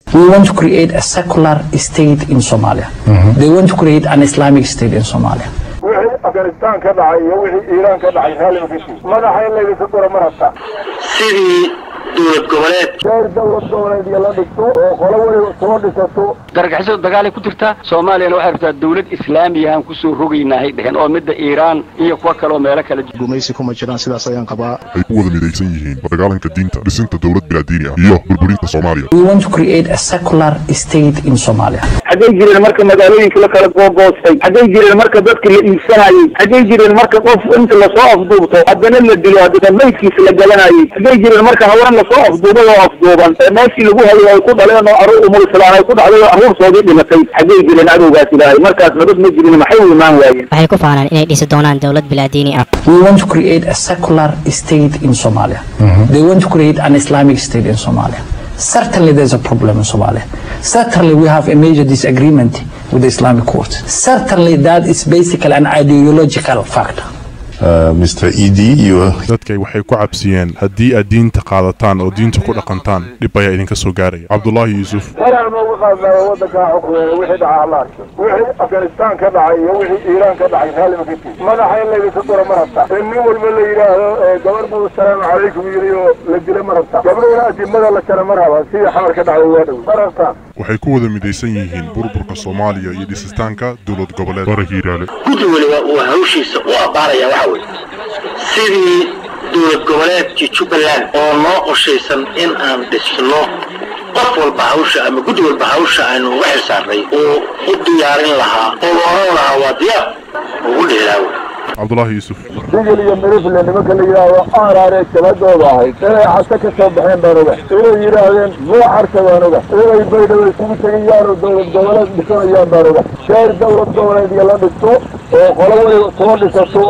We want to create a secular state in Somalia. They want to create an Islamic state in Somalia. Afghanistan ka dhacay iyo wixii Iran ka dhacay hal madaxa in la iska qoro marata sidii dowlad goboleed la dhigto oo qolo wali soo dhisato gargaxisada dagaal ku jirta Soomaaliya waxay rabtaa dowlad Islaamiya aan ku soo rogaynahay dhahan oo midda Iran iyo kuwa kale oo meelo kala gumaysi kuma jiraan sidaas ayaan qabaa ay ku wada midaysan yihiin dagaalanka diinta dhisinta dowlad bilaadiini ah iyo burburinta Soomaaliya. We want to create a secular state in Somalia. Haday jireen marka magaalooyinka la kala go'goostay haday jireen marka dadka la iibsanayay haday jireen marka qof inta la soo afduubto haddana la dilo haddana meydkiisa la galanayay haday jireen marka haween la soo afduubay oo afduuban meeshii lagu hayo ay ku dhaleen oo aru umul filaan ay ku dhacday aruurtoodii dhimatay haday jireen adowgaas ilaahay markaas nabad ma jirin maxay u imaan waayeen waxay ku faanaan inay dhisi doonaan dowlad bilaadiini ah. We want to create a secular state in Somalia. They want to create an Islamic state in Somalia. Certainly there's a problem in Somalia. Certainly we have a major disagreement with the Islamic court. Certainly that is basically an ideological factor. Mr. ED, dadkay waxay ku cabsiyeen haddii aad diinta qaadataan oo diinta ku dhaqantaan dhib ayaa idinka soo gaaraya. Cabdullaahi Yuusuf Afghanistan ka dhacay iyo wixii Iran ka dhacay hal madaxa in la iska qoro marata nin walba la yiraahdo gabarbu salaamu calaykum iyo la dilo marata gabarna ajimada la kala maraba si xamar ka dhacay waa dhow marata waxay ku wada midaysan yihiin burburka Soomaaliya iyo dhisitaanka dowlad goboleed Barahiiraale. gudi waliba uu hawshiisa u abaaraya waxa weeye sidii dowlad goboleedka Jubaland oo noo qorshaysan in aan dhisno qof walba hawsha ama gudi walba hawsha aanu wax saaray oo u diyaarin lahaa oo lahaa wadiya ugu dheeraaw Cabdullaahi Yuusuf digil iyo mirifle nimanka la yiraahdo aaraare sabadooda ahay inay xasa ka soo baxeen baroga inay yiraahdeen muu xarsadoonaga inay baydhabo isugu tagayaan oo dowlad goboleed dhisanayaan baroga sheer dowlad goboleed la dhisto oo qolo wali soo dhisato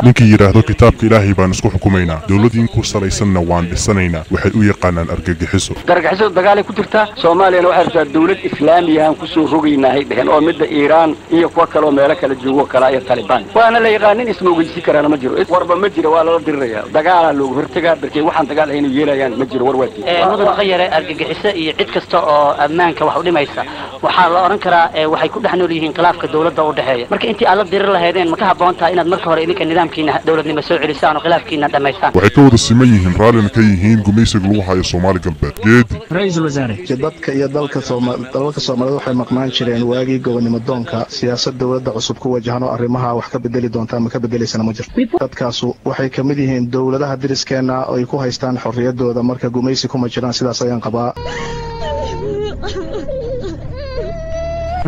ninkii yiraahdo kitaabka Ilaahay baan isku xukumaynaa dowladin ku salaysanna waan dhisanaynaa waxay u yaqaanaan argagixiso. gargaxisada dagaal ku jirta Soomaaliya waxay rabtaa dowlad Islaamiya aan ku soo rogaynahay dhahan oo midda Iran iyo kuwa kale oo meelo kala joogo kala ay Taliban waana la yaqaan ismu wajisi karana ma jiro warba ma jiro waa la diraya dagaal loo hortagaa barkay waxaan dagaal aynu yeelayaan ma jiro war waati mudan khayr argagixisa iyo cid kasta oo ammaanka wax u dhimaysa waxa la oran karaa waxay ku dhaxnool yihiin khilaafka dawladda u dhaxeeya marka intii alla dirir lahaydeen ma ka haboontaa inaad marka hore idinka nidaamkiina dawladnimo soo celisaan oo khilaafkiina dhameysaan waxay ka wada siman yihiin raalina ka yihiin gumaysiga lagu hayo Soomaali galbeed geedi ra'iisul wasaare dadka iyo dalka Soomaaliya waxay maqnaan jireen waagii gobonimo doonka siyaasad dawladda cusub ku wajahan oo arrimaha wax ka bedeli doonta ama ka bedelaysan ma jirto dadkaasu waxay ka mid yihiin dawladaha diriskeena oo ay ku haystaan xorriyadooda marka gumaysi kuma jiraan sidaas ayaan qabaa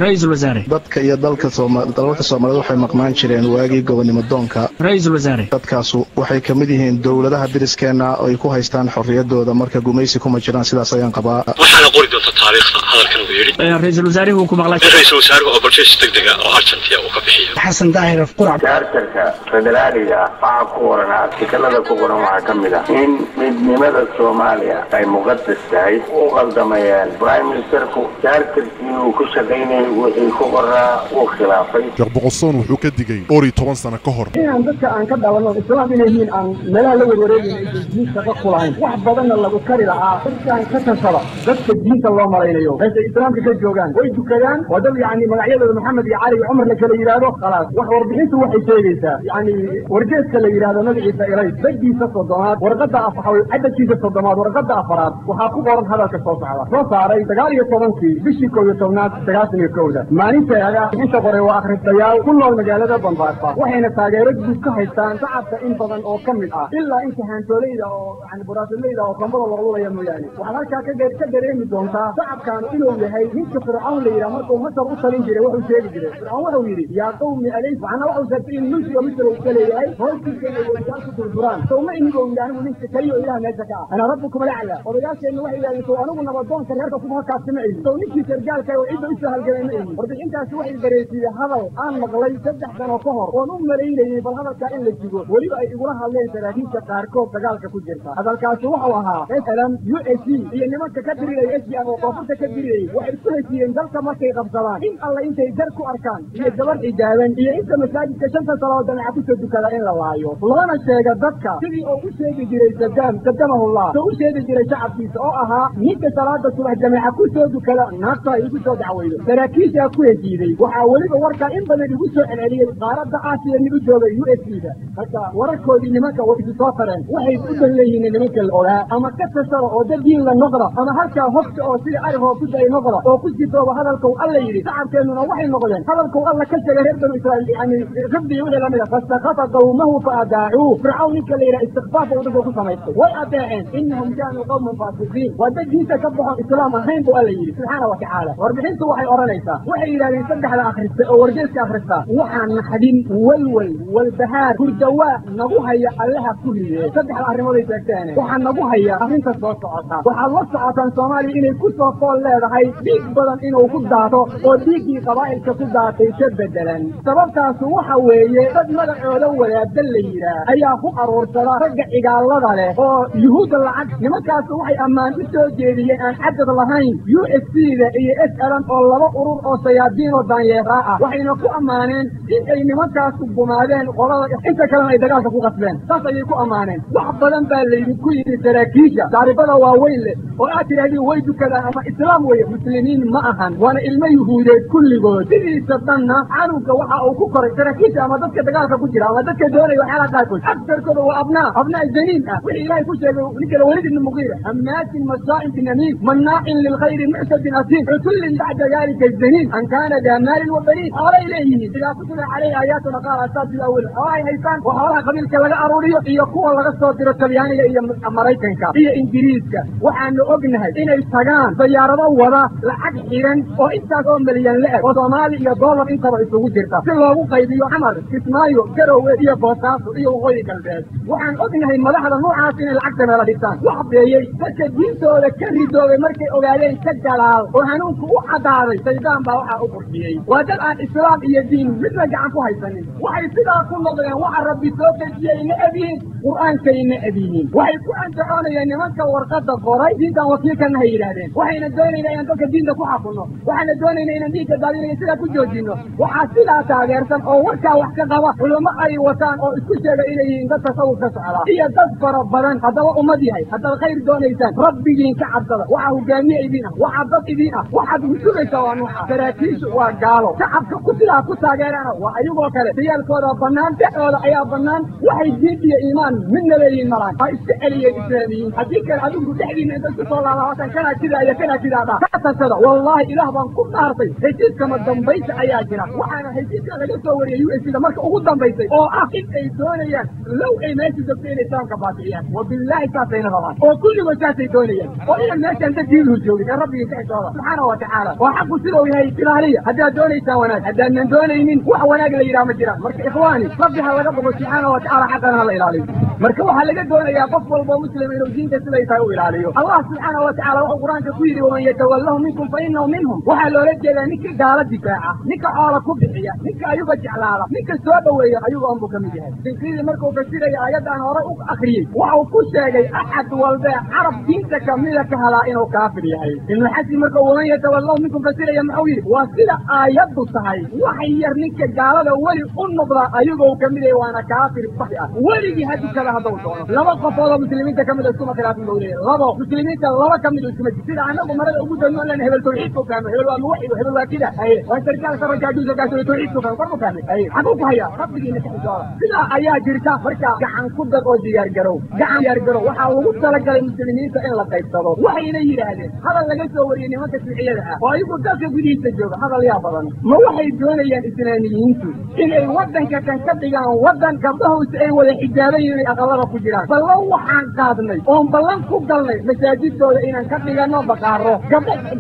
ra'iisul wasaare dadka iyo dalka Soomaaliya waxay maqnaan jireen waagii gobonimo doonka ra'iisul wasaare dadkaasu waxay ka mid yihiin dawladaha diriskeena oo ay ku haystaan xorriyadooda marka gumaysi kuma jiraan sidaas ayaan qabaa waxaan qori doontaa taariikhda hadalkan uu yiri ra'iisul wasaaruhu ku maqlay ra'iisul wasaaruhu oo bulshada degdega oo Argentina uu ka bixiyo xasan daahir qurac jaartarka federaaliga waxa ku qoran artikalada ku qoran waxa kamid ah in midnimada Soomaaliya ay muqaddas tahay oo qaldamayaan prime ministerku jaartarkii uu ku shaqeynay wixii ku qoraa uu khilaafay Boqorsoon wuxuu ka digay 10 sano ka hor in dadka aan ka dhalano islaam inay yihiin aan meelaha la wareegin diin shaqo ku lahayn wax badan lagu kari lahaa dadkaan ka tasada dadka diinta loo maraynayo ay islaamka ka joogaan way dukadaan wadada yani magacyadooda Maxamed iyo Cali iyo Umar la kala yiraahdo khalaas wax warbixintu waxay sheegaysaa yani wargeeska la yiraahdo magaciisa ilay dadkiisa sodomaad warqada afxaw cadadkiisa sodomaad warqada afaraad waxa ku qoran hadalka soo socda soo saaray 19 bishii 19 maalinteeda inta qoray waa akhristayaal ku nool magaalada Banbaarfa waxayna taageero guud ka haystaan shacabka in badan oo kamid ah ilaa inta hantooleyda oo yani buraadleyda oo qambada lagu leeyahay mooyaane waxa halka ka dareemi doontaa shacabkan inuu yahay ninka Fircawn la yiraahdo markuu Masar u talin jiray wuxuu sheegi jiray Fircawn wuxuu yiri yaa qawmi alayhi waxana wuxuu sabtay in mulki oo Misr uu kaleeyahay hoostiisa ay wadaanku durburaan sawma inigo ilaahna ninka kaliyo ilaah meesha ka ana rabbukum al'ala odayaasheena waxay yiraahdeen anigu nabadoonka reerka kuma ka samay soo ninkii sargaalka oo cid u soo halgamay إيه ورد أنت سوى البريسي هذا أنا مغلي سبح سنة كهر ونمرين لي بالهذا كائن للجو ولي يقولها اللي تراهين كاركوب تقالك كجرتا هذا الكاسوح وها مثلا USC هي نما ككبر لي أشياء وقفت كبر لي وإرسلت ينزلك ما كي غبصلان إن الله أنت يدركوا أركان هي الجبر إجابا هي أنت مساجد كشمس صلاة العبد تدك إلا الله والله أنا شيء قدك تبي أو شيء جري قدمه الله أو شيء جري شعب في سؤالها نيك صلاة الصبح جماعة كل تدك لا نقطة يقول دعويله تراكيز يا كوي جيري وحاولي وركا إن بدنا نقول عن عليه قارب دعاسي اللي بيجوا USC ده هذا وركوا دي نمك وإتصافرا وحيد أدل لي نمك الأولى أما كتسر أو دين للنظرة أما هركا هفت أو سير أعرف أو كذا نظرة أو كذا تو هذا الكو الله يري تعب كأنه وحي النظرة هذا الكو الله كسر هرب إسرائيل يعني غبي ولا لملا فاستخف قومه فأداعوه فرعون كليرا استخفاف ودقوا خصمته وأداعين إنهم كانوا قوم فاسقين ودين تكبح الإسلام هين بو الله يري سبحانه وتعالى وربحين وحي أرانيسا وحي إلى يصدق على آخر ورجلك آخرتها وحن حدين والبهار كردواء نبوها يا الله كله صدق على الرمال يتكتانه وحن نبوها يا أنت صوتها وحن وصعة صومالي إنه كل صوت لا هاي بيك بدن إنه كداته وديكي قبائل كداته يتبدلن سبب تاسوحة ويا قد مدى الأول يدلينا أي أخو أرور ترى رجع إجال الله عليه يهود العكس لما كاسوحي أمان بتوجيه أن عدد اللهين USC ده أسألن الله أرور أو سيادين ودانيراء وحين كو أمانين إن أي نمكاس بمالين قرار إنت كلام أي دقاق كو غسبين تاسا يكو أمانين وحبدا بالي يكوي تراكيجا تعرفنا واويل وآتي هذه ويدو كذا أما إسلام وي مسلمين معهن وانا إلما يهودي كل قول تدي سبتنا عنوك وحا أو كوكري تراكيجا أما دكا دقاق كو جرا أما دكا دوري وحالا تاكل أكثر كذا وأبناء الجنين وحي إلهي كو شيء لك الوليد المغيرة أمنات مسائل تنميم مناع للخير معسد أسيم عتل بعد ذلك الجنين أن كان ذا مال وبنين أرى إليه إذا كتب عليه آياتنا قال أساس الأول هاي هيفان وحوالها قبيل كلا أروريو يقوى الله الصوتير التبياني إيا أمريكانكا إيا إنجليزكا وحان أغنها إن يستغان سيارة وضا لعق حيران وإنتاقون مليان لأب وصومالي إيا دولار إنتا وإسوه جرتا سلوه قيديو حمر اسمايو كروه إيا بوتاسو إيا وغوي كالباس وحان أغنها الملاحظة نوعاتين العقد ملابسان وحبيهي فكدين سولة كري دولة مركي أغالين كالجلال وحانونك وحداري سيدان باوحا أبركيهي وهذا الإسلام إيا دين مثل جعنكو هايسانين وحي سيدا كل نظرين وحا ربي سوكي إيا أبيين قرآن كيين أبيين وحي كوان تعالى يعني منك ورقات الضرائي دين كان وكيكا نهي لهذين وحي ندوني إلى أن تلك الدين دكو حقنا وحي ندوني إلى أن ديك الدالين يسيدا كجو دينه وحا سيدا تاغيرسان أو وركا وحكا غوا ولما أي وطان أو اسكشيغ إليه إن تصوف تسعلا إيا تذكر ربنا هذا وأمدي هاي هذا الخير دونيسان ربي دين كعبدالله وحا جامع بينا وحا ضد بينا وحا بسوغي سوانوحا تراكيش وقالوا كعبك كتلا كتاغيرانا وأيوه كلا سيالكودا بنان تحولا أيا بنان وحي جيد إيمان من نبيين مران فاستعلي الإسلاميين هديك العدوك تحدين أن تصل الله وطن كان كذا يا كان كذا تعتصد والله إله بان كل نارتي هيتيس كما الدنبيس أياجنا وحانا هيتيس كما لسوا وريا USC ده مركا أغد دنبيسي أو أخذ أي دونيا لو أي ماشي دبتين إسلام كباتيان وبالله كاتين غلان وكل ما كاتين دونيا وإلا الناس أنت تجيله الجولي يا ربي يسعد الله سبحانه وتعالى وحقه سلوي هاي إسرائيلية هذا دوني ساونات هذا من دوني من وحواناك اللي يرام الجيران مركا إخواني ربها وربه سبحانه وتعالى حقنا الله إلى عليه مركا وحا لقد دوني يا قفل ومسلمين وجين كسلي تاو إلى عليه الله سبحانه وتعالى وقرآن كثير ومن يتولهم منكم فإنه منهم وحلو رجل نك قال الدفاع نك عارة كبحية نك أيوب جعلالة نك السوابوية أيوب أنبك من جهاز تنكريز مركا وكثير يا آيات أنا ورأوك أخري وحو كشاقي أحد والباع عرب دينك كاملة كهلائن وكافر يهي إنه حسي مركا ومن يتولهم منكم فسير يا معوير وسيلة آيات صحيح وحير نك قال ولي النظرة أيوب وكاملة وأنا كافر بحية ولي جهاز كلا هذا وصوله لما قفوا مسلمين تكمل السماء خلاف الدولية لما مسلمين الله كمل السماء كثير عنه ومرة أقول إنه لأن هبل توحيد كامل هبل الوحيد وهبل كده أيه وأنت رجال سبعة جاجوز جاجوز توحيد كامل أيه حقوق هيا ربي نحن كذا أيها جرتا فركا جعان كذا قوي يرجعوا جعان يرجعوا وحاولوا تلقى المسلمين فإن لا تيسروا وحي ليه هذا اللي جالس وريني ما كسبعيها ويقول ذاك بدي تجوا هذا اللي أبغى ما وحي دوني الإسلاميين إن الوطن كان كبيرا وطن كبده سأي ولا حجابين aqalada ku jiraan ballan waxaan qaadnay oon ballan ku galnay masaajidooda inaan ka dhigano baqaaro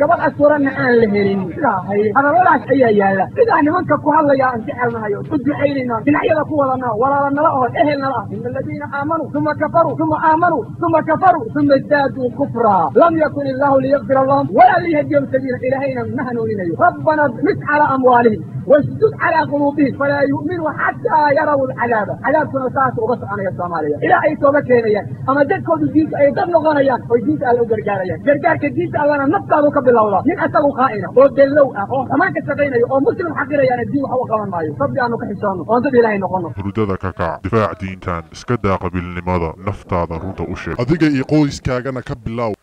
gabadh asurana aan la helin sidaa hay hadaladaas ayaa yaala sidaa nimanka ku hadlaya aan jecelnahay oo ducaynayna dhinacyada ku wadana walaala nala oo ehel nala in alladina aamanu thumma kafaru thumma aamanu thumma kafaru thumma zadu kufra lam yakun illahu liyaghfira lahum wala liyahdihim sabila ilahayna mahanunina rabbana mis ala amwalihim واسجد على قلوبهم فلا يؤمنوا حتى يروا العذاب عذاب كنا ساعة وبصعنا يا صوماليا إلى أي توبة كينيا أما جدكم الدين أي دم غنيا ويدين أهل جرجاريا جرجار كدين أهلنا نبتعوا قبل الله من أسلوا خائنا ودلوا أخو أما كسبينا أو مسلم حقيرا يعني الدين وحوا قوان مايو صبي عنه كحسانه وانتبه إلهي نقونا ردada kaka difaac diintan iska daa qabiilnimada naftaada runta u sheeg adiga iyo qoyskaaga ka bilow